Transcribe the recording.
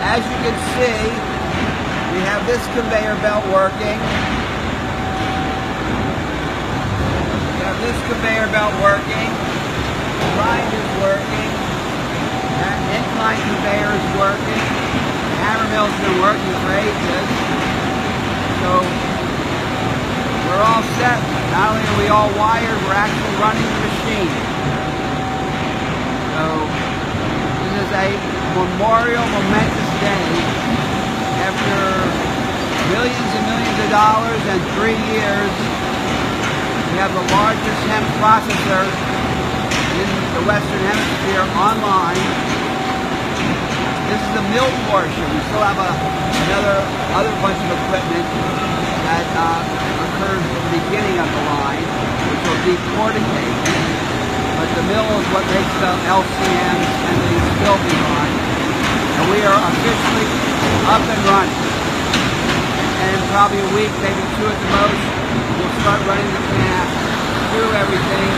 as you can see, we have this conveyor belt working. We have this conveyor belt working. The grind is working. That incline conveyor is working. The hammer mill's been working for ages. So we're all set. Not only are we all wired, we're actually running the machine. So this is a memorial, momentous day. After millions and millions of dollars and 3 years, we have the largest hemp processor in the Western Hemisphere online. This is the mill portion. We still have other bunch of equipment that occurs at the beginning of the line, which will be porticate. But the mill is what makes the LCMs and the filthy line. And we are officially up and running. And in probably a week, maybe 2 at the most, we'll start running the kenaf through everything